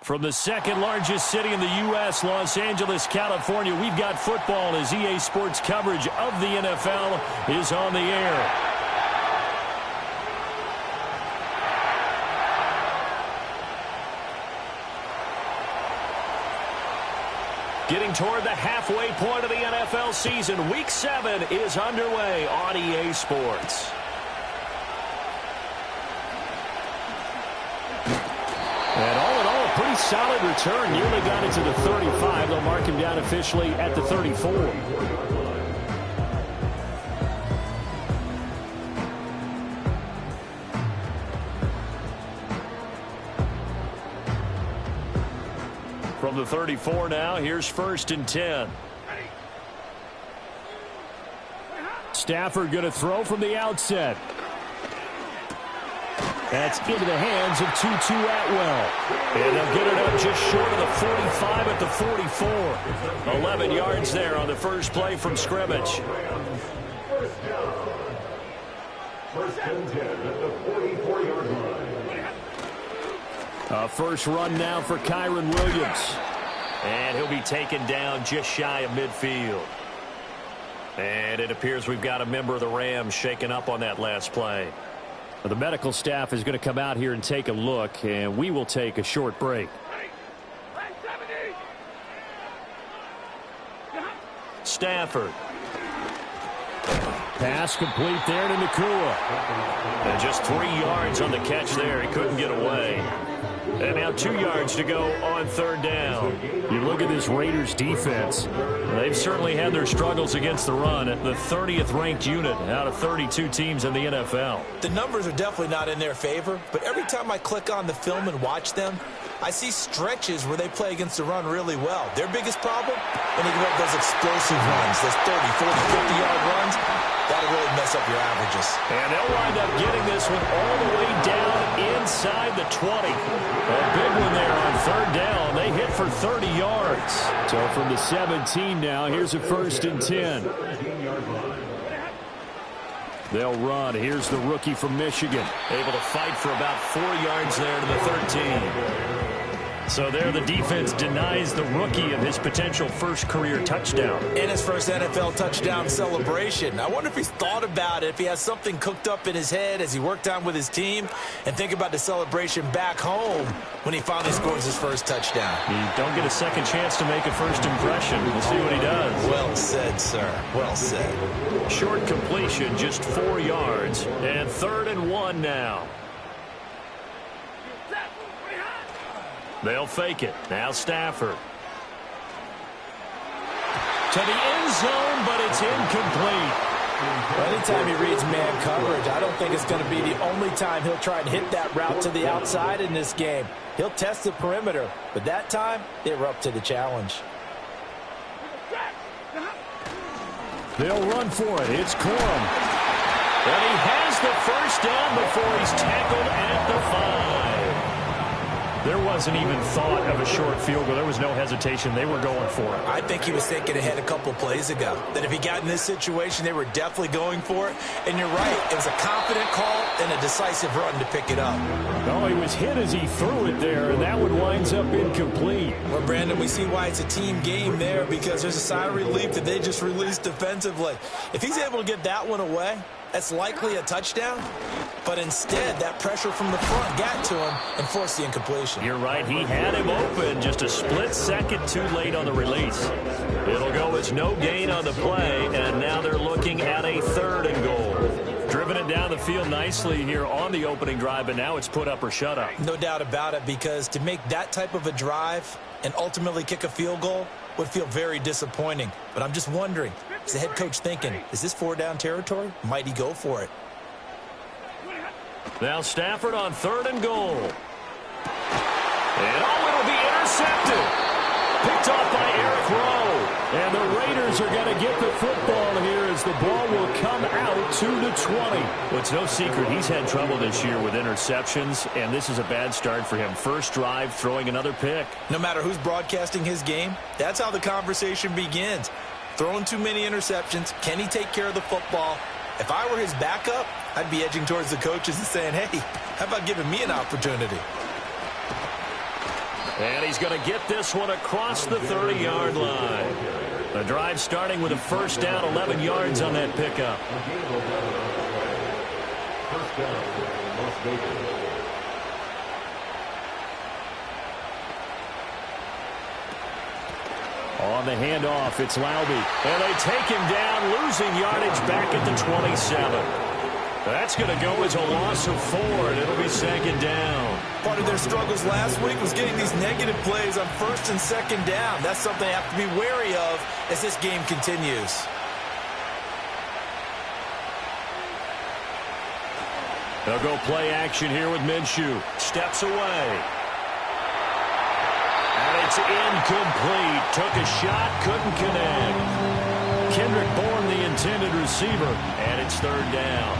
From the second largest city in the U.S., Los Angeles, California, we've got football as EA Sports coverage of the NFL is on the air. Getting toward the halfway point of the NFL season, Week 7 is underway on EA Sports. And all in all, a pretty solid return. Nearly got into the 35. They'll mark him down officially at the 34. From the 34 now, here's 1st and 10. Stafford going to throw from the outset. That's into the hands of Tutu Atwell. And they'll get it up just short of the 45 at the 44. 11 yards there on the first play from scrimmage. First and 10 at the 44-yard line. First run now for Kyron Williams. And he'll be taken down just shy of midfield. And it appears we've got a member of the Rams shaken up on that last play. The medical staff is going to come out here and take a look, and we will take a short break. Stafford. Pass complete there to Nakua. And just 3 yards on the catch there. He couldn't get away. And now 2 yards to go on third down. You look at this Raiders defense. They've certainly had their struggles against the run at the 30th ranked unit out of 32 teams in the NFL. The numbers are definitely not in their favor, but every time I click on the film and watch them, I see stretches where they play against the run really well. Their biggest problem, when they give up those explosive runs, those 30, 40, 50-yard runs, that'll really mess up your averages. And they'll wind up getting this one all the way down inside the 20. A big one there on third down. They hit for 30 yards. So from the 17 now, here's a 1st and 10. They'll run. Here's the rookie from Michigan. Able to fight for about 4 yards there to the 13. So there the defense denies the rookie of his potential first career touchdown. In his first NFL touchdown celebration. I wonder if he's thought about it, if he has something cooked up in his head as he worked on with his team, and think about the celebration back home when he finally scores his first touchdown. You don't get a second chance to make a first impression. We'll see what he does. Well said, sir. Well said. Short completion, just 4 yards. And 3rd and 1 now. They'll fake it. Now Stafford. To the end zone, but it's incomplete. Anytime he reads man coverage, I don't think it's going to be the only time he'll try and hit that route to the outside in this game. He'll test the perimeter, but that time, they were up to the challenge. They'll run for it. It's Corum. And he has the first down before he's tackled at the 5. There wasn't even thought of a short field goal. There was no hesitation. They were going for it. I think he was thinking ahead a couple plays ago. That if he got in this situation, they were definitely going for it. And you're right. It was a confident call and a decisive run to pick it up. Oh, he was hit as he threw it there, and that one winds up incomplete. Well, Brandon, we see why it's a team game there, because there's a sigh of relief that they just released defensively. If he's able to get that one away, that's likely a touchdown. But instead, that pressure from the front got to him and forced the incompletion. You're right. He had him open just a split second too late on the release. It'll go as no gain on the play, and now they're looking at a 3rd and goal. Driven it down the field nicely here on the opening drive, but now it's put up or shut up. No doubt about it, because to make that type of a drive and ultimately kick a field goal would feel very disappointing. But I'm just wondering, is the head coach thinking, is this 4-down territory? Might he go for it? Now Stafford on 3rd and goal. And it'll be intercepted. Picked off by Eric Rowe. And the Raiders are going to get the football here as the ball will come out to the 20. Well, it's no secret he's had trouble this year with interceptions, and this is a bad start for him. First drive, throwing another pick. No matter who's broadcasting his game, that's how the conversation begins. Throwing too many interceptions. Can he take care of the football? If I were his backup, I'd be edging towards the coaches and saying, hey, how about giving me an opportunity? And he's going to get this one across the 30-yard line. The drive starting with a first down, 11 yards on that pickup. First down, Las Vegas. On the handoff, it's Laube. And they take him down, losing yardage back at the 27. That's going to go as a loss of 4, and it'll be second down. Part of their struggles last week was getting these negative plays on first and second down. That's something they have to be wary of as this game continues. They'll go play action here with Minshew. Steps away. And it's incomplete. Took a shot, couldn't connect. Kendrick Bourne, the intended receiver, and it's third down.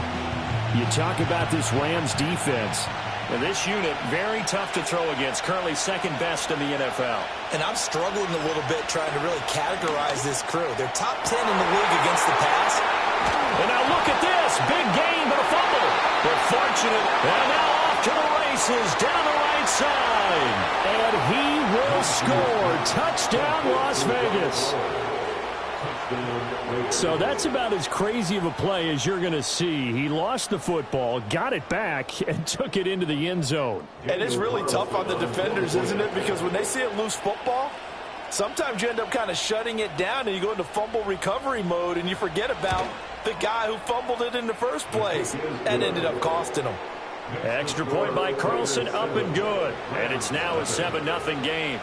You talk about this Rams defense. And this unit, very tough to throw against, currently second best in the NFL. And I'm struggling a little bit trying to really categorize this crew. They're top 10 in the league against the pass. And now look at this. Big gain, but a fumble. They're fortunate. And now off to the races down the right side. And he will score. Touchdown, Las Vegas. So that's about as crazy of a play as you're going to see. He lost the football, got it back, and took it into the end zone. And it's really tough on the defenders, isn't it? Because when they see it loose football, sometimes you end up kind of shutting it down and you go into fumble recovery mode and you forget about the guy who fumbled it in the first place. That ended up costing him. Extra point by Carlson, up and good. And it's now a 7-0 game.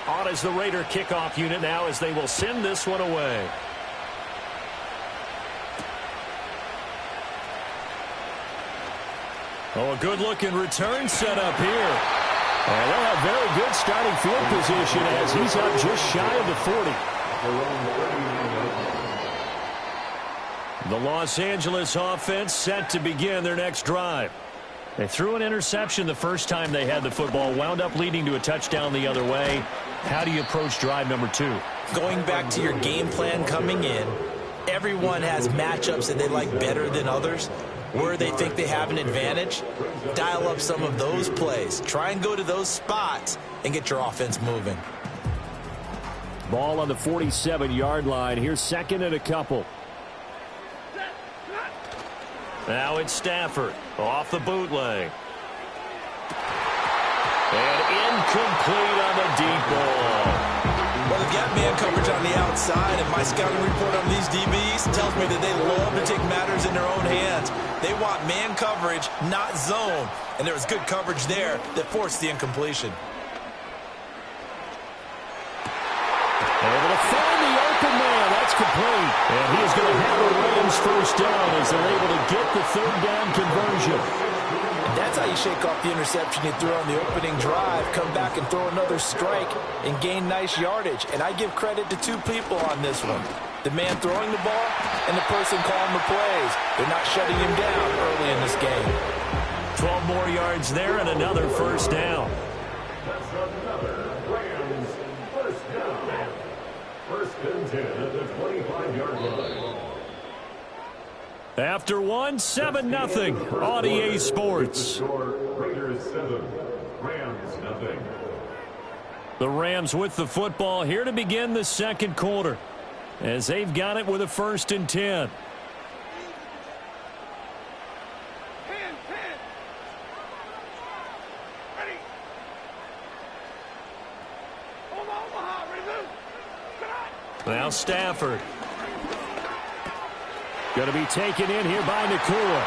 On as the Raider kickoff unit now as they will send this one away. Oh, a good-looking return set up here. And they'll have very good starting field position as he's up just shy of the 40. The Los Angeles offense set to begin their next drive. They threw an interception the first time they had the football, wound up leading to a touchdown the other way. How do you approach drive number 2? Going back to your game plan coming in, everyone has matchups that they like better than others. Where they think they have an advantage, dial up some of those plays. Try and go to those spots and get your offense moving. Ball on the 47-yard line. Here's second and a couple. Now it's Stafford off the bootleg. And incomplete on the deep ball. Well, they've got man coverage on the outside, and my scouting report on these DBs tells me that they love to take matters in their own hands. They want man coverage, not zone. And there was good coverage there that forced the incompletion. Able to find the open man. That's complete. And he is going to have the Rams first down as they're able to get the third down conversion. And that's how you shake off the interception you threw on the opening drive, come back and throw another strike and gain nice yardage. And I give credit to two people on this one. The man throwing the ball and the person calling the plays. They're not shutting him down early in this game. 12 more yards there and another first down. That's another Rams first down. First and 10 at the 25-yard line. After 7-0 on EA Sports. Raiders 7, Rams 0. The Rams with the football here to begin the second quarter as they've got it with a first and 10. Now Stafford. Going to be taken in here by Nakua.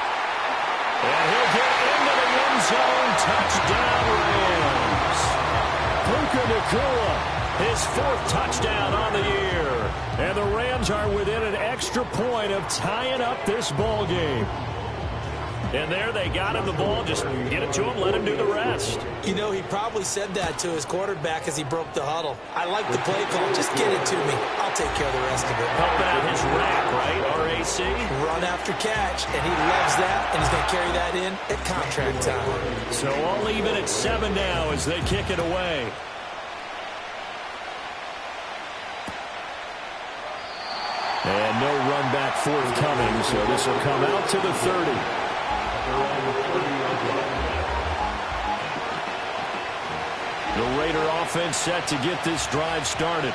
And he'll get into the end zone. Touchdown, Rams. Puka Nakua, his 4th touchdown on the year. And the Rams are within an extra point of tying up this ball game. And there they got him the ball. Just get it to him, let him do the rest. You know, he probably said that to his quarterback as he broke the huddle. I like the play call. Just get it to me. I'll take care of the rest of it. Helping out his rack, right? RAC. Run after catch, and he loves that, and he's going to carry that in at contract time. So all even at 7 now as they kick it away. And no run back forthcoming, so this will come out to the 30. The Raider offense set to get this drive started.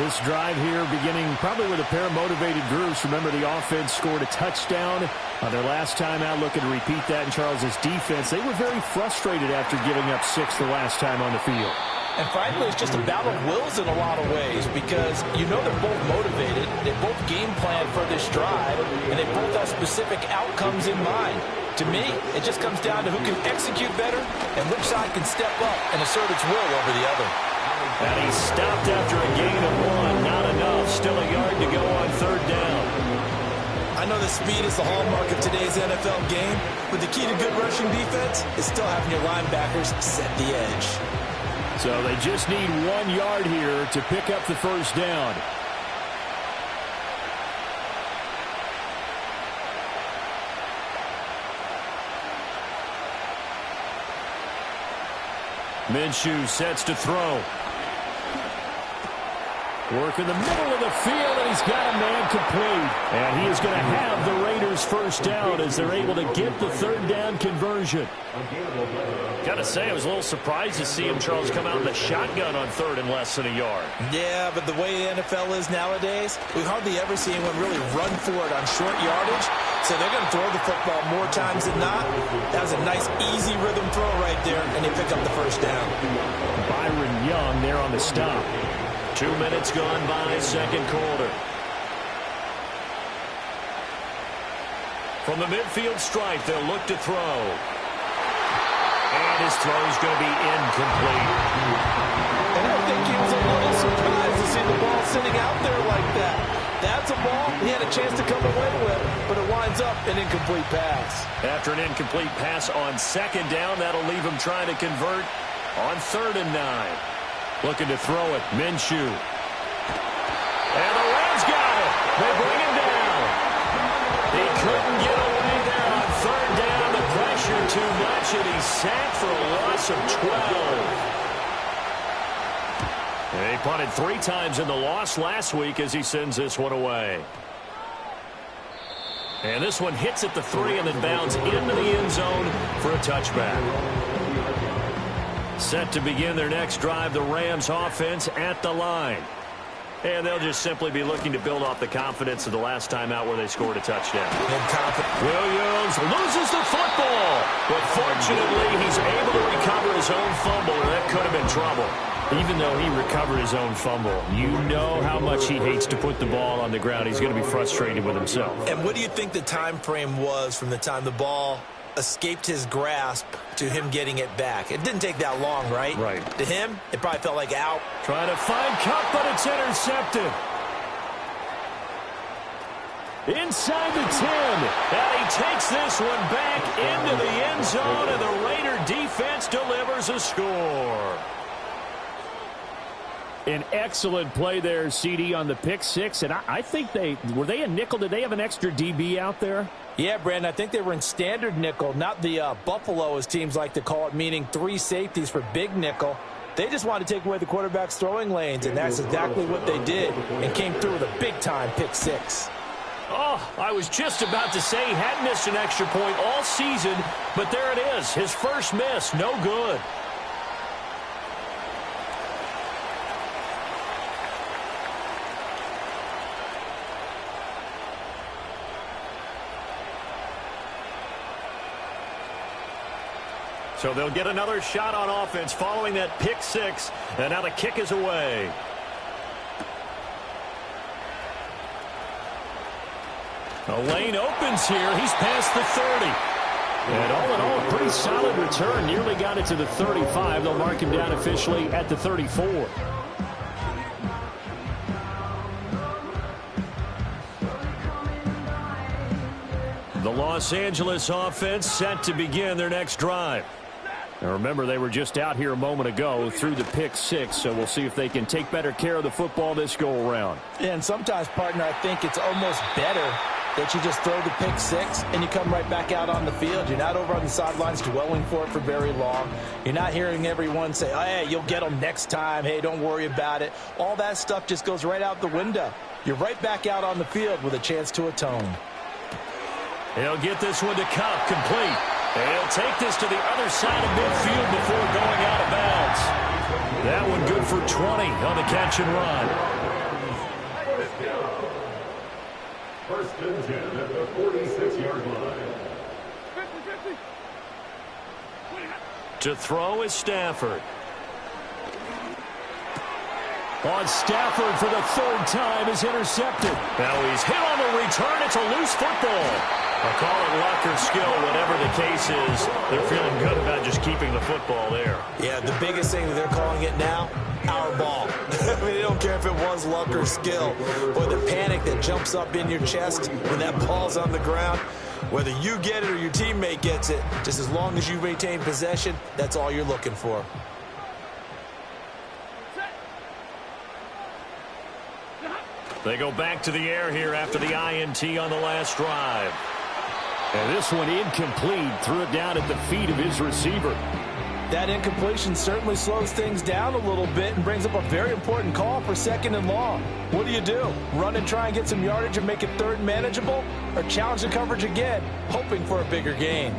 This drive here beginning probably with a pair of motivated groups. Remember, the offense scored a touchdown on their last time out, looking to repeat that in Charles's defense. They were very frustrated after giving up 6 the last time on the field. And frankly, it's just a battle of wills in a lot of ways because you know they're both motivated. They both game plan for this drive, and they both have specific outcomes in mind. To me, it just comes down to who can execute better and which side can step up and assert its will over the other. And he stopped after a gain of 1. Not enough. Still a yard to go on third down. I know that speed is the hallmark of today's NFL game, but the key to good rushing defense is still having your linebackers set the edge. So they just need 1 yard here to pick up the first down. Minshew sets to throw. Work in the middle of the field, and he's got a man complete. And he is going to have the Raiders first down as they're able to get the third down conversion. Got to say, I was a little surprised to see him, Charles, come out in the shotgun on third and less than a yard. Yeah, but the way the NFL is nowadays, we hardly ever see anyone really run for it on short yardage. So they're going to throw the football more times than not. That was a nice, easy rhythm throw right there, and they pick up the first down. Byron Young there on the stop. 2 minutes gone by, second quarter. From the midfield stripe, they'll look to throw. And his throw is going to be incomplete. And I think he was a little surprised to see the ball sitting out there like that. That's a ball he had a chance to come away with, but it winds up an incomplete pass. After an incomplete pass on second down, that'll leave him trying to convert on 3rd and 9. Looking to throw it, Minshew. And the Rams got it. They bring him down. He couldn't get away there on 3rd down. The pressure too much, and he's sacked for a loss of 12. And he punted 3 times in the loss last week as he sends this one away. And this one hits at the 3 and then bounds into the end zone for a touchback. Set to begin their next drive, the Rams offense at the line. And they'll just simply be looking to build off the confidence of the last time out where they scored a touchdown. Williams loses the football. But fortunately, he's able to recover his own fumble, or that could have been trouble. Even though he recovered his own fumble, you know how much he hates to put the ball on the ground. He's going to be frustrated with himself. And what do you think the time frame was from the time the ball escaped his grasp to him getting it back? It didn't take that long, right? Right. To him, it probably felt like out. Trying to find Cup, but it's intercepted. Inside the 10. And he takes this one back into the end zone, and the Raider defense delivers a score. An excellent play there, CD, on the pick 6. And I think were they a nickel? Did they have an extra DB out there? Yeah, Brandon, I think they were in standard nickel, not the Buffalo, as teams like to call it, meaning 3 safeties for big nickel. They just wanted to take away the quarterback's throwing lanes, and that's exactly what they did, and came through with a big-time pick 6. Oh, I was just about to say he hadn't missed an extra point all season, but there it is, his first miss, no good. So they'll get another shot on offense following that pick 6, and now the kick is away. A lane opens here. He's past the 30. And all in all, a pretty solid return. Nearly got it to the 35. They'll mark him down officially at the 34. The Los Angeles offense set to begin their next drive. Now remember, they were just out here a moment ago through the pick 6, so we'll see if they can take better care of the football this go-around. And sometimes, partner, I think it's almost better that you just throw the pick 6 and you come right back out on the field. You're not over on the sidelines dwelling for it for very long. You're not hearing everyone say, oh, hey, you'll get them next time. Hey, don't worry about it. All that stuff just goes right out the window. you're right back out on the field with a chance to atone. He'll get this one to Cup, complete. He'll take this to the other side of midfield before going out of bounds. That one good for 20 on the catch and run. First and 10 at the 46-yard line. To throw is Stafford. On Stafford for the third time is intercepted. Now he's hit on the return. It's a loose football. I'll call it luck or skill, whatever the case is. They're feeling good about just keeping the football there. Yeah, the biggest thing that they're calling it now, our ball. I mean, they don't care if it was luck or skill. Boy, the panic that jumps up in your chest when that ball's on the ground, whether you get it or your teammate gets it, just as long as you maintain possession, that's all you're looking for. They go back to the air here after the INT on the last drive. And this one incomplete. Threw it down at the feet of his receiver. That incompletion certainly slows things down a little bit and brings up a very important call for 2nd and long. What do? Run and try and get some yardage and make it 3rd manageable? Or challenge the coverage again, hoping for a bigger gain?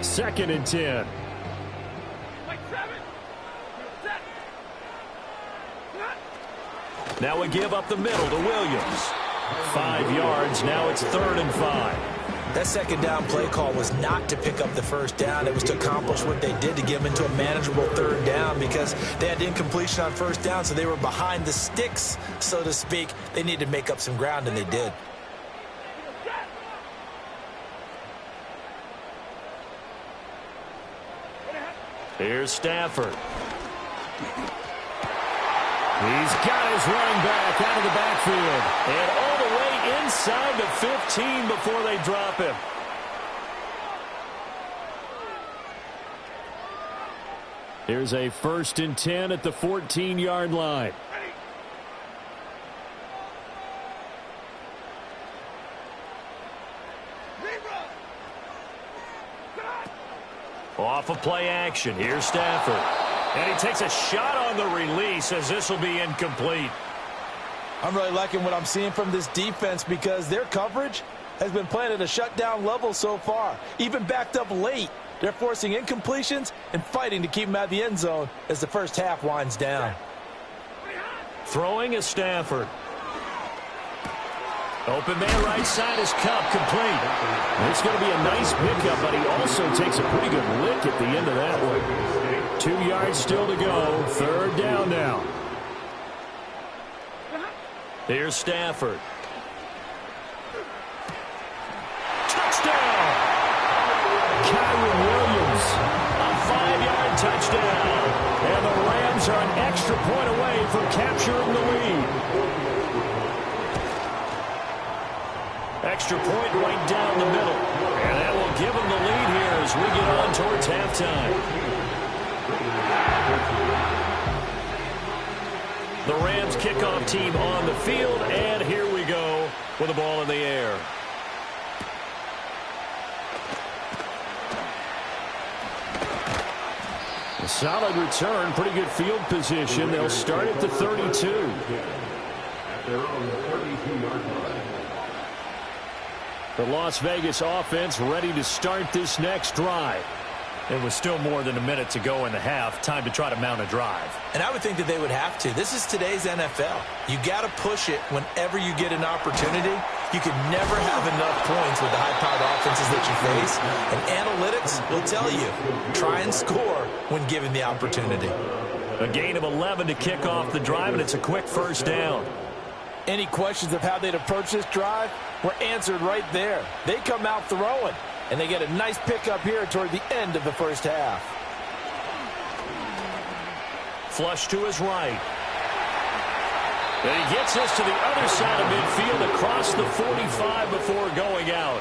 Second and 10. Now we give up the middle to Williams. 5 yards. Now it's 3rd and 5. That second down play call was not to pick up the first down. It was to accomplish what they did, to get them into a manageable 3rd down, because they had incompletion on first down, so they were behind the sticks, so to speak. They needed to make up some ground, and they did. Here's Stafford. He's got his running back out of the backfield. And all the way inside the 15 before they drop him. Here's a 1st and 10 at the 14-yard line. Off of play action. Here's Stafford. And he takes a shot on the release as this will be incomplete. I'm really liking what I'm seeing from this defense because their coverage has been playing at a shutdown level so far. Even backed up late, they're forcing incompletions and fighting to keep them out of the end zone as the first half winds down. Throwing is Stafford. Open man right side is Cup, complete. It's going to be a nice pickup, but he also takes a pretty good lick at the end of that one. 2 yards still to go. 3rd down now. Here's Stafford. Touchdown! Kyron Williams. A 5-yard touchdown. And the Rams are an extra point away from capturing the lead. Extra point right down the middle. And that will give them the lead here as we get on towards halftime. The Rams kickoff team on the field, and here we go with the ball in the air. A solid return, pretty good field position. They'll start at the 32. At their own 32-yard line. The Las Vegas offense ready to start this next drive. It was still more than a minute to go in the half. Time to try to mount a drive. And I would think that they would have to. This is today's NFL. You got to push it whenever you get an opportunity. You can never have enough points with the high-powered offenses that you face. And analytics will tell you, try and score when given the opportunity. A gain of 11 to kick off the drive, and it's a quick first down. Any questions of how they'd approach this drive were answered right there. They come out throwing, and they get a nice pickup here toward the end of the first half. Flush to his right. And he gets this to the other side of midfield across the 45 before going out.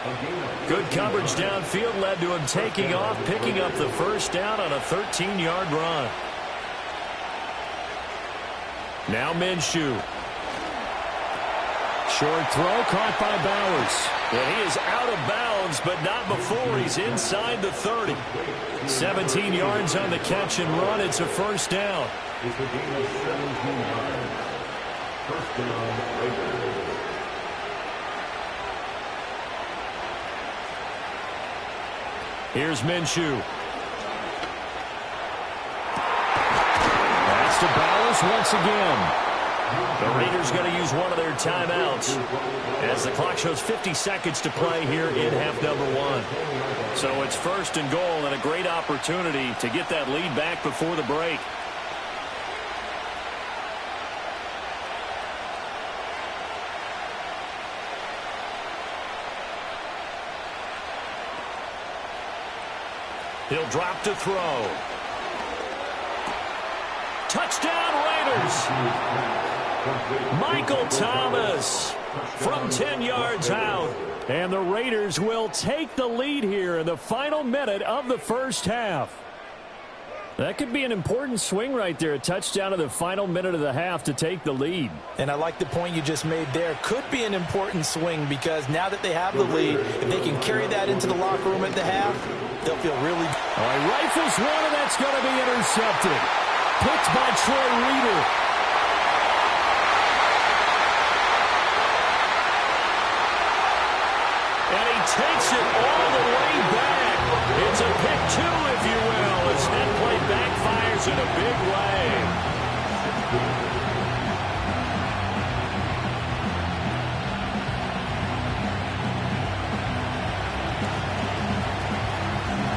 Good coverage downfield led to him taking off, picking up the first down on a 13-yard run. Now Minshew. Short throw caught by Bowers. And he is out of bounds, but not before he's inside the 30. 17 yards on the catch and run. It's a first down. It's a gain of 17 yards. First down, Raiders. Here's Minshew. That's to Bowers once again. The Raiders going to use one of their timeouts as the clock shows 50 seconds to play here in half number 1. So it's first and goal and a great opportunity to get that lead back before the break. He'll drop to throw. Touchdown Raiders! Michael Thomas from 10 yards out. And the Raiders will take the lead here in the final minute of the first half. That could be an important swing right there. A touchdown in the final minute of the half to take the lead. And I like the point you just made there. Could be an important swing because now that they have the lead, if they can carry that into the locker room at the half, they'll feel really good. All right, rifles one, and that's going to be intercepted. Picked by Troy Reeder. And he takes it all the way back. It's a pick two, if you will, as that play backfires in a big way.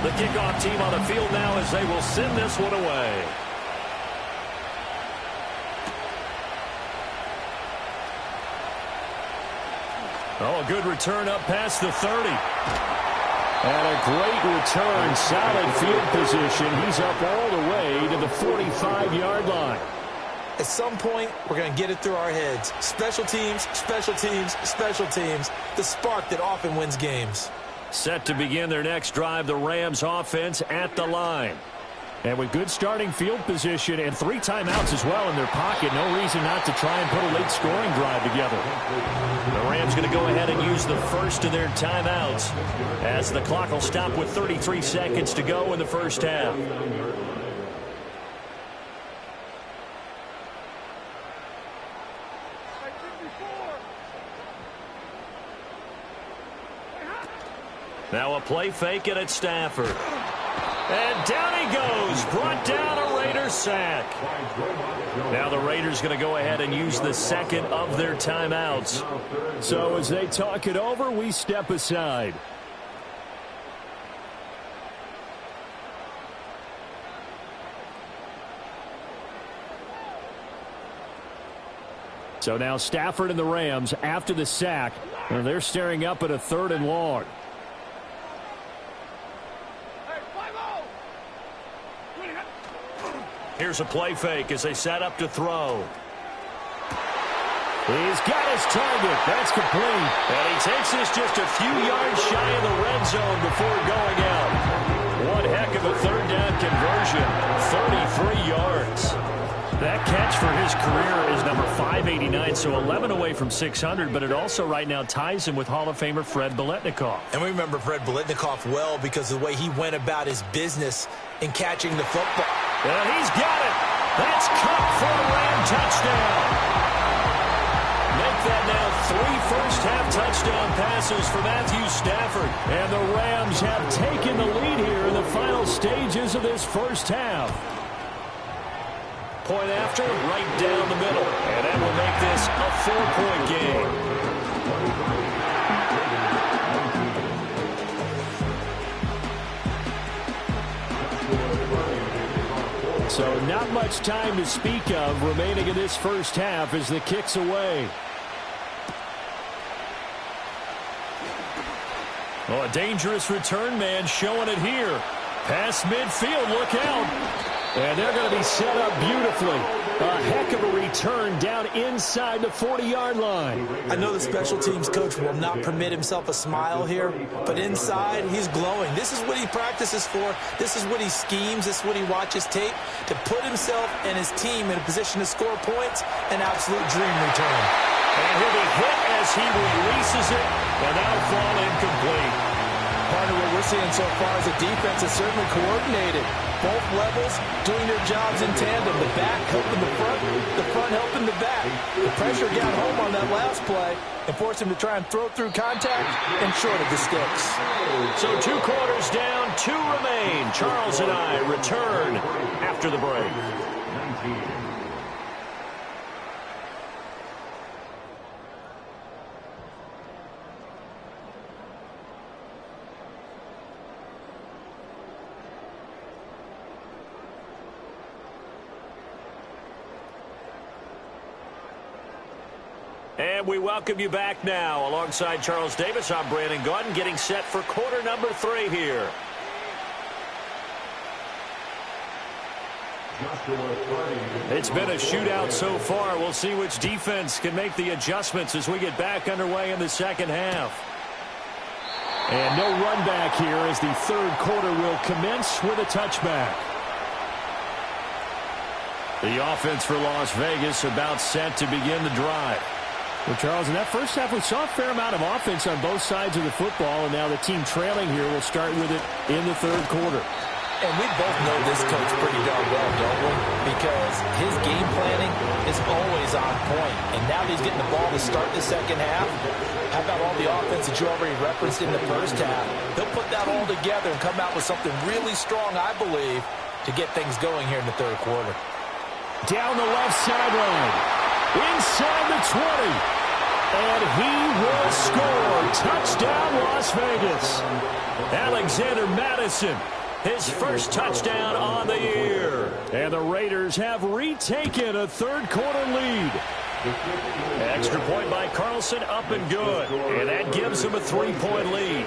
The kickoff team on the field now as they will send this one away. Oh, a good return up past the 30. And a great return, solid field position. He's up all the way to the 45-yard line. At some point, we're going to get it through our heads. Special teams, special teams, special teams. The spark that often wins games. Set to begin their next drive, the Rams offense at the line. And with good starting field position and 3 timeouts as well in their pocket, no reason not to try and put a late scoring drive together. The Rams going to go ahead and use the first of their timeouts as the clock will stop with 33 seconds to go in the first half. Now a play fake it at Stafford. And down he goes. Brought down a Raiders sack. Now the Raiders going to go ahead and use the second of their timeouts. So as they talk it over, we step aside. So now Stafford and the Rams after the sack. And they're staring up at a 3rd and long. Here's a play fake as they set up to throw. He's got his target. That's complete. And he takes this just a few yards shy of the red zone before going out. One heck of a 3rd down conversion. 33 yards. That catch for his career is number 589, so 11 away from 600, but it also right now ties him with Hall of Famer Fred Biletnikoff. And we remember Fred Biletnikoff well because of the way he went about his business in catching the football. And he's got it. That's caught for a Ram touchdown. Make that now 3 first-half touchdown passes for Matthew Stafford. And the Rams have taken the lead here in the final stages of this first half. Point after, right down the middle. And that will make this a 4-point game. So not much time to speak of remaining in this first half as the kick's away. Oh, a dangerous return man showing it here. Past midfield, look out. And they're going to be set up beautifully. A heck of a return down inside the 40-yard line. I know the special teams coach will not permit himself a smile here, but inside he's glowing. This is what he practices for. This is what he schemes. This is what he watches tape to put himself and his team in a position to score points. An absolute dream return. And he'll be hit as he releases it, and that'll fall incomplete. Part of what we're seeing so far is a defense is certainly coordinated. Both levels doing their jobs in tandem. The back helping the front helping the back. The pressure got home on that last play and forced him to try and throw through contact and short of the sticks. So 2 quarters down, 2 remain. Charles and I return after the break. 19. And we welcome you back now. Alongside Charles Davis, I'm Brandon Gaudin, getting set for quarter number 3 here. It's been a shootout so far. We'll see which defense can make the adjustments as we get back underway in the second half. And no run back here as the third quarter will commence with a touchback. The offense for Las Vegas about set to begin the drive. Well, Charles, in that first half, we saw a fair amount of offense on both sides of the football, and now the team trailing here will start with it in the third quarter. And we both know this coach pretty darn well, don't we? Because his game planning is always on point. And now that he's getting the ball to start the second half, how about all the offense that you already referenced in the first half? He'll put that all together and come out with something really strong, I believe, to get things going here in the third quarter. Down the left sideline. Inside the 20. And he will score. Touchdown, Las Vegas. Alexander Madison, his first touchdown on the year. And the Raiders have retaken a third quarter lead. Extra point by Carlson, up and good. And that gives them a 3-point lead.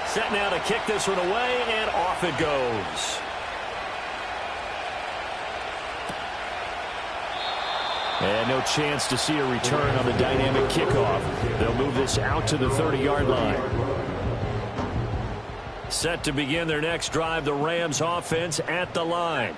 Set now to kick this one away, and off it goes. And no chance to see a return on the dynamic kickoff. They'll move this out to the 30-yard line. Set to begin their next drive, the Rams offense at the line.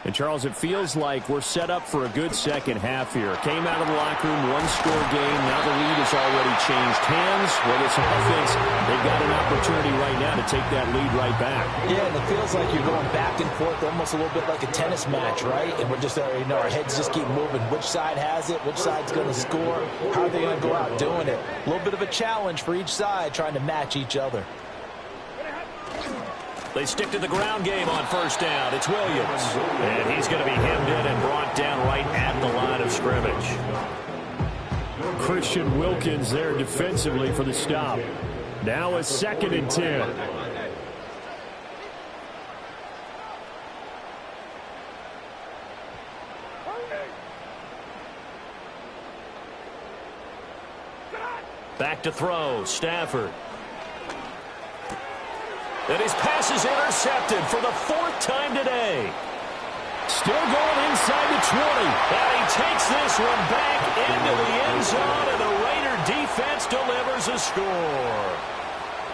And, Charles, it feels like we're set up for a good second half here. Came out of the locker room, one-score game. Now the lead has already changed hands. Well, this offense, they've got an opportunity right now to take that lead right back. Yeah, and it feels like you're going back and forth almost a little bit like a tennis match, right? And we're just, our heads just keep moving. Which side has it? Which side's going to score? How are they going to go out doing it? A little bit of a challenge for each side trying to match each other. They stick to the ground game on first down. It's Williams. And he's going to be hemmed in and brought down right at the line of scrimmage. Christian Wilkins there defensively for the stop. Now a 2nd and 10. Back to throw. Stafford. And his pass is intercepted for the 4th time today. Still going inside the 20. And he takes this one back into the end zone, and the Raider defense delivers a score.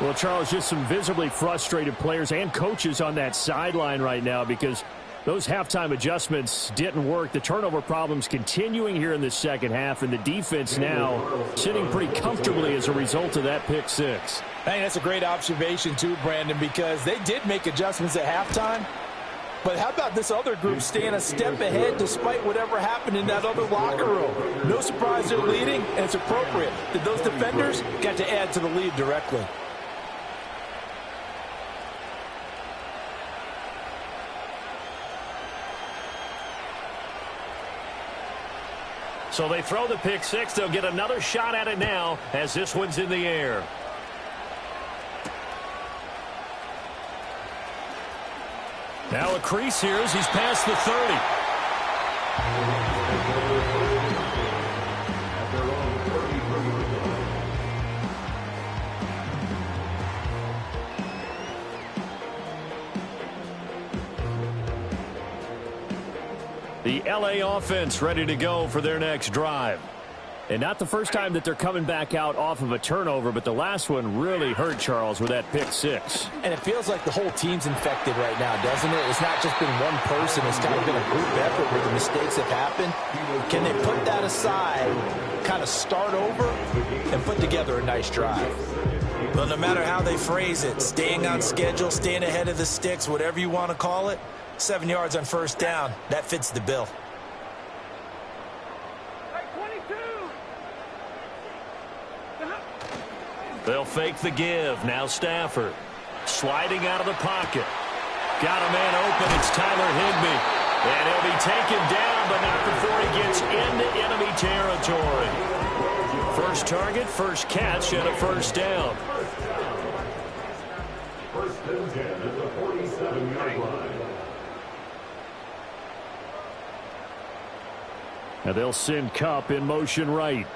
Well, Charles, just some visibly frustrated players and coaches on that sideline right now because those halftime adjustments didn't work. The turnover problems continuing here in the second half, and the defense now sitting pretty comfortably as a result of that pick six. I think that's a great observation too, Brandon, because they did make adjustments at halftime. But how about this other group staying a step ahead despite whatever happened in that other locker room? No surprise they're leading, and it's appropriate that those defenders got to add to the lead directly. So they throw the pick six. They'll get another shot at it now as this one's in the air. Now a crease here as he's past the 30. The LA offense ready to go for their next drive. And not the first time that they're coming back out off of a turnover, but the last one really hurt Charles with that pick six. And it feels like the whole team's infected right now, doesn't it? It's not just been one person. It's kind of been a group effort where the mistakes have happened. Can they put that aside, kind of start over, and put together a nice drive? Well, no matter how they phrase it, staying on schedule, staying ahead of the sticks, whatever you want to call it, 7 yards on first down, that fits the bill. They'll fake the give. Now Stafford sliding out of the pocket. Got a man open. It's Tyler Higbee. And he'll be taken down, but not before he gets into enemy territory. First target, first catch, and a first down. First and 10 at the 47-yard line. Now they'll send Kupp in motion right.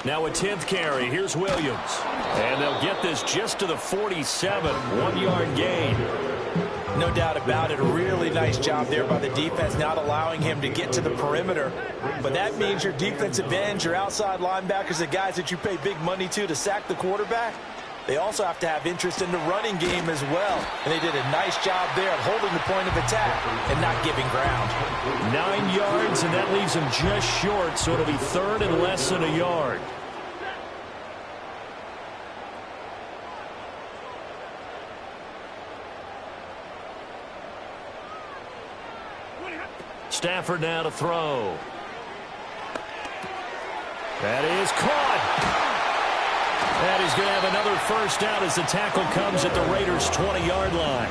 Now a 10th carry. Here's Williams. And they'll get this just to the 47. 1-yard gain. No doubt about it. A really nice job there by the defense, not allowing him to get to the perimeter. But that means your defensive ends, your outside linebackers, the guys that you pay big money to sack the quarterback, they also have to have interest in the running game as well. And they did a nice job there of holding the point of attack and not giving ground. 9 yards, and that leaves them just short, so it'll be third and less than a yard. Stafford now to throw. That is caught. And he's going to have another first down as the tackle comes at the Raiders' 20-yard line.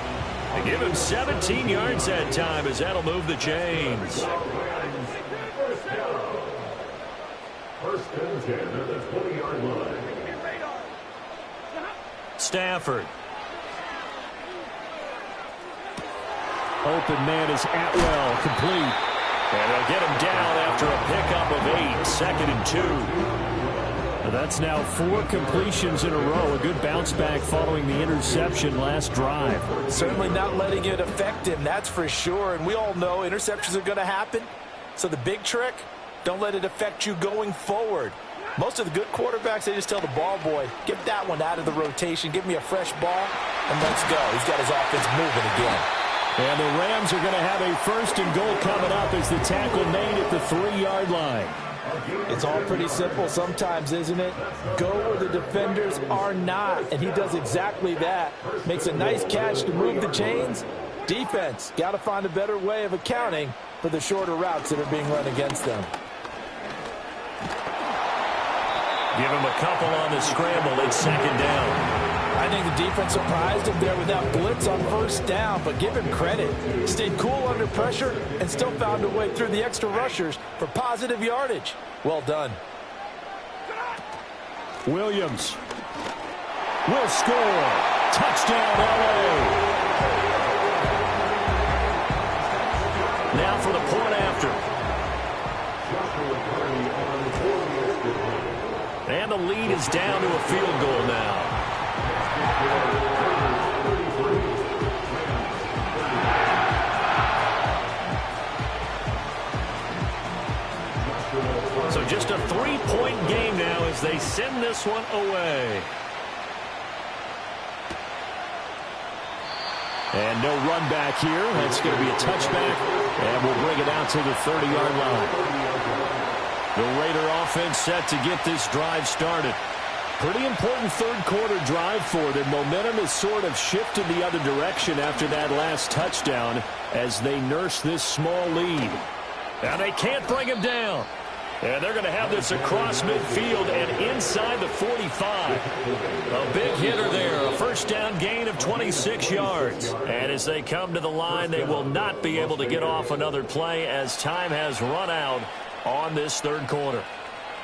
They give him 17 yards that time as that'll move the chains. First and 10 at the 20-yard line. Stafford. Open man is Atwell, complete. And they'll get him down after a pickup of 8, second and 2. That's now 4 completions in a row. A good bounce back following the interception last drive. Certainly not letting it affect him, that's for sure. And we all know interceptions are going to happen. So the big trick, don't let it affect you going forward. Most of the good quarterbacks, they just tell the ball boy, get that one out of the rotation, give me a fresh ball, and let's go. He's got his offense moving again. And the Rams are going to have a first and goal coming up as the tackle made at the 3-yard line. It's all pretty simple sometimes, isn't it? Go where the defenders are not, and he does exactly that. Makes a nice catch to move the chains. Defense, got to find a better way of accounting for the shorter routes that are being run against them. Give him a couple on the scramble. It's second down. I think the defense surprised him there with that blitz on first down, but give him credit. Stayed cool under pressure and still found a way through the extra rushers for positive yardage. Well done. Williams will score. Touchdown, LA. Now for the point after. And the lead is down to a field goal now. So just a 3-point game now as they send this one away. And no run back here. That's going to be a touchback. And we'll bring it out to the 30-yard line. The Raider offense set to get this drive started. Pretty important third-quarter drive for them. Momentum has sort of shifted the other direction after that last touchdown as they nurse this small lead. Now they can't bring him down. And they're going to have this across midfield and inside the 45. A big hitter there. A first down gain of 26 yards. And as they come to the line, they will not be able to get off another play as time has run out on this third quarter.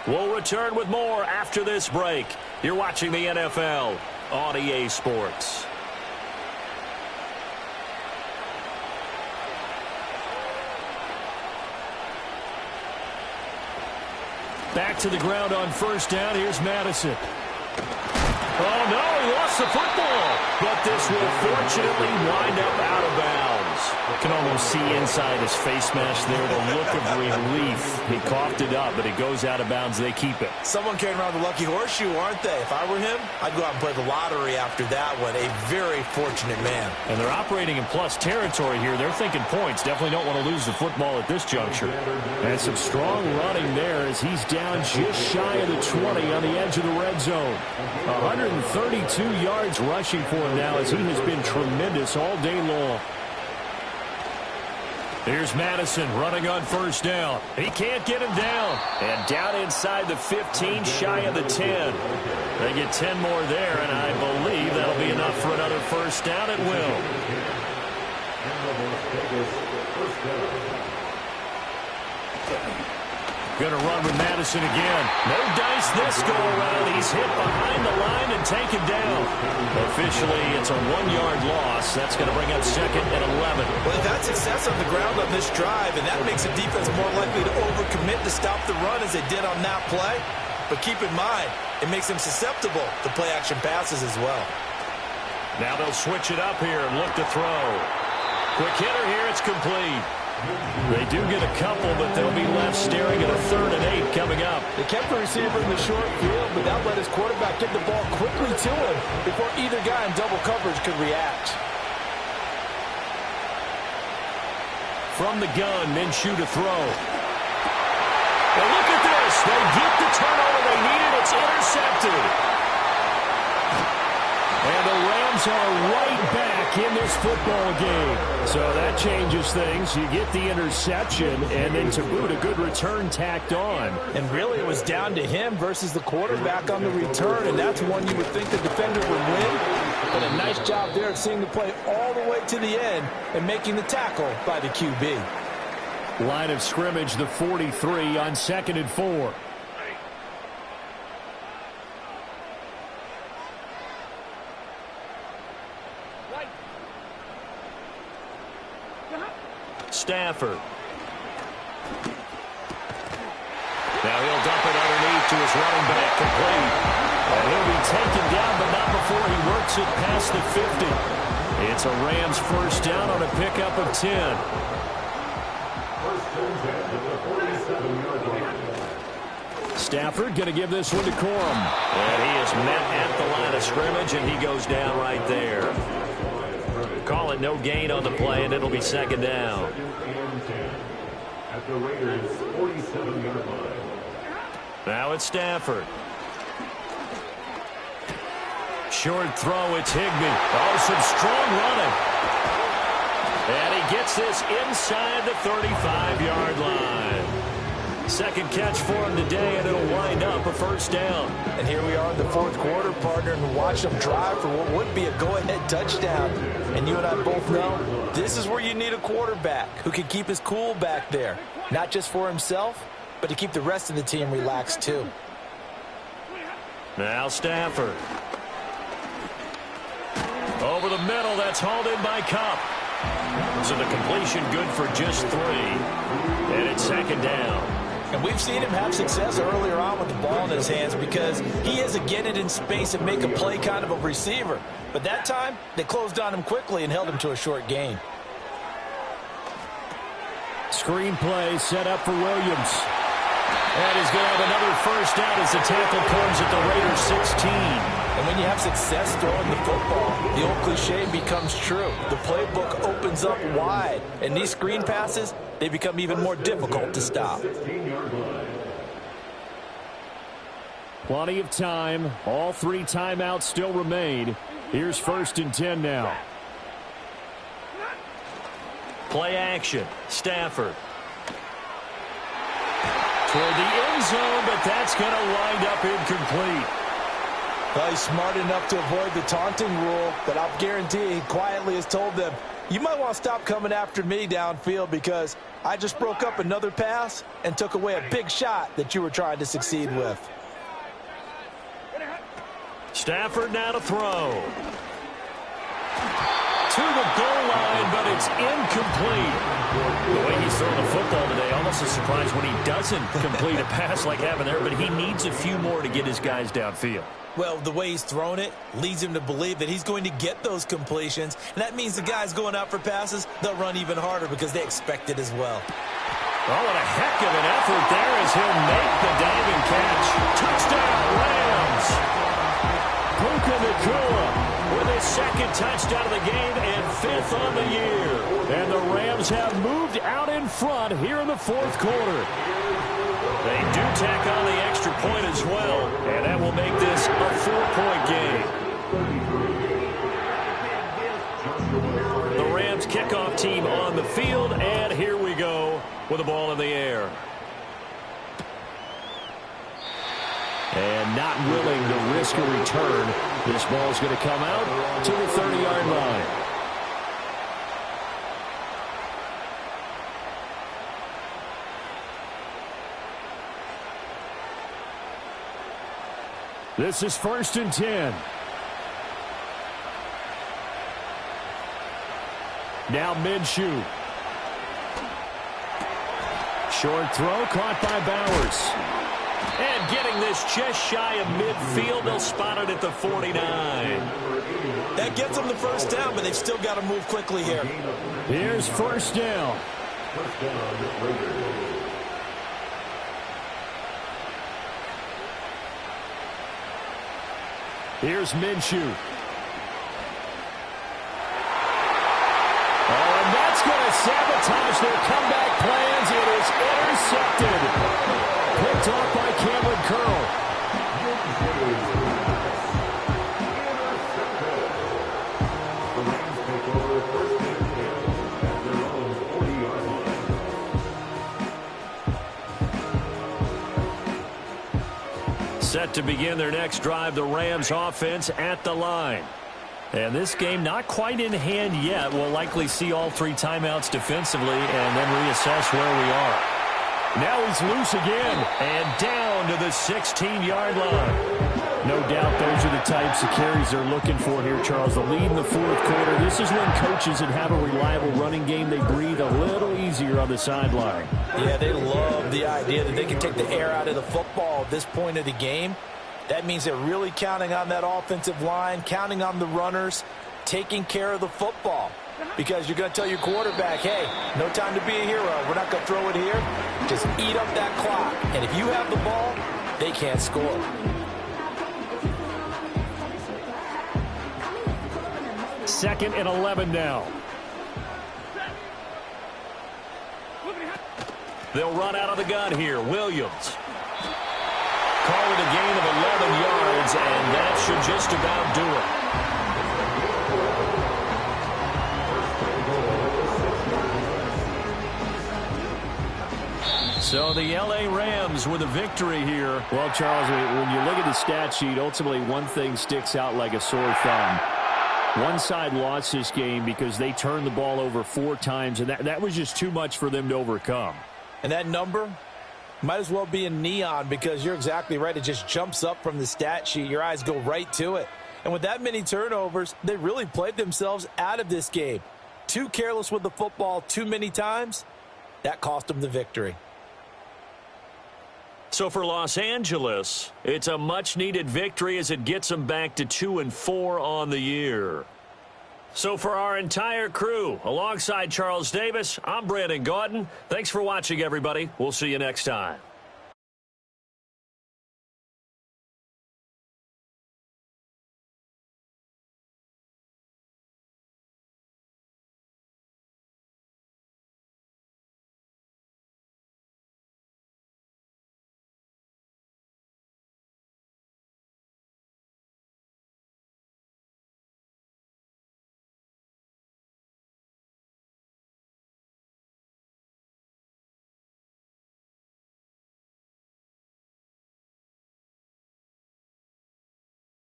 We'll return with more after this break. You're watching the NFL on EA Sports. Back to the ground on first down. Here's Madison. Oh, no, he lost the football. But this will fortunately wind up out of bounds. can almost see inside his face mask there the look of relief. He coughed it up, but it goes out of bounds. They keep it. Someone carrying around the lucky horseshoe, aren't they? If I were him, I'd go out and play the lottery after that one. A very fortunate man. And they're operating in plus territory here. They're thinking points. Definitely don't want to lose the football at this juncture. And some strong running there as he's down just shy of the 20 on the edge of the red zone. 132 yards rushing for him now as he has been tremendous all day long. Here's Madison running on first down. He can't get him down. And down inside the 15, shy of the 10. They get 10 more there, and I believe that'll be enough for another first down. It will. Going to run with Madison again. No dice this go around. He's hit behind the line and taken down. Officially, it's a 1-yard loss. That's going to bring up second and 11. Well, they've had success on the ground on this drive, and that makes the defense more likely to overcommit to stop the run as they did on that play. But keep in mind, it makes them susceptible to play-action passes as well. Now they'll switch it up here and look to throw. Quick hitter here. It's complete. They do get a couple, but they'll be left staring at a 3rd and 8 coming up. They kept the receiver in the short field, but that let his quarterback get the ball quickly to him before either guy in double coverage could react. From the gun, Minshew to throw. Well, look at this. They get the turnover they needed. It's intercepted. And the Rams are right back in this football game. So that changes things. You get the interception, and then to boot, a good return tacked on. And really, it was down to him versus the quarterback on the return, and that's one you would think the defender would win. But a nice job there of seeing the play all the way to the end and making the tackle by the QB. Line of scrimmage, the 43 on 2nd and 4. Stafford. Now he'll dump it underneath to his running back, complete. And he'll be taken down, but not before he works it past the 50. It's a Rams first down on a pickup of 10. Stafford going to give this one to Corum. And he is met at the line of scrimmage, and he goes down right there. Call it no gain on the play, and it'll be 2nd down. At the Raiders' 47-yard line. Now it's Stafford. Short throw, it's Higbee. Oh, some strong running. And he gets this inside the 35-yard line. Second catch for him today, and it'll wind up a first down. And here we are in the 4th quarter, partner, and watch them drive for what would be a go-ahead touchdown. And you and I both know this is where you need a quarterback who can keep his cool back there. Not just for himself, but to keep the rest of the team relaxed too. Now Stafford. Over the middle, that's hauled in by Kupp. So the completion good for just 3. And it's 2nd down. And we've seen him have success earlier on with the ball in his hands because he has to get it in space and make a play kind of a receiver. But that time, they closed on him quickly and held him to a short gain. Screen play set up for Williams. And he's going to have another first down as the tackle comes at the Raiders 16. And when you have success throwing the football, the old cliche becomes true. The playbook opens up wide. And these screen passes, they become even more difficult to stop. Plenty of time. All 3 timeouts still remain. Here's 1st and 10 now. Play action. Stafford. Toward the end zone, but that's going to wind up incomplete. Well, he's smart enough to avoid the taunting rule, but I'll guarantee he quietly has told them, you might want to stop coming after me downfield because I just broke up another pass and took away a big shot that you were trying to succeed with. Stafford now to throw. To the goal line, but it's incomplete. The way he's throwing the football today, almost a surprise when he doesn't complete a pass like having there, but he needs a few more to get his guys downfield. Well, the way he's thrown it leads him to believe that he's going to get those completions. And that means the guys going out for passes, they'll run even harder because they expect it as well. Oh, what a heck of an effort there as he'll make the diving catch. Touchdown, Rams! Puka Nacua with his second touchdown of the game and 5th on the year. And the Rams have moved out in front here in the 4th quarter. They do tack on the extra point as well, and that will make this a 4-point game. The Rams kickoff team on the field, and here we go with the ball in the air. And not willing to risk a return, this ball is going to come out to the 30-yard line. This is 1st and 10. Now Minshew. Short throw caught by Bowers. And getting this just shy of midfield, they'll spot it at the 49. That gets them the first down, but they've still got to move quickly here. Here's 1st down. Here's Minshew. Oh, and that's going to sabotage their comeback plans. It is intercepted. Picked off by Cameron Curl. Set to begin their next drive, the Rams offense at the line. And this game not quite in hand yet. We'll likely see all 3 timeouts defensively and then reassess where we are. Now he's loose again and down to the 16-yard line. No doubt those are the types of carries they're looking for here, Charles. The lead in the 4th quarter. This is when coaches that have a reliable running game, they breathe a little easier on the sideline. Yeah, they love the idea that they can take the air out of the football at this point of the game. That means they're really counting on that offensive line, counting on the runners, taking care of the football. Because you're going to tell your quarterback, hey, no time to be a hero. We're not going to throw it here. Just eat up that clock. And if you have the ball, they can't score. Second and 11 now. They'll run out of the gun here. Williams. Call it a gain of 11 yards, and that should just about do it. So the L.A. Rams with a victory here. Well, Charles, when you look at the stat sheet, ultimately one thing sticks out like a sore thumb. One side lost this game because they turned the ball over 4 times, and that was just too much for them to overcome. And that number might as well be in neon because you're exactly right. It just jumps up from the stat sheet. Your eyes go right to it. And with that many turnovers, they really played themselves out of this game. Too careless with the football too many times. That cost them the victory. So for Los Angeles, it's a much-needed victory as it gets them back to 2-4 on the year. So for our entire crew, alongside Charles Davis, I'm Brandon Gaudin. Thanks for watching, everybody. We'll see you next time.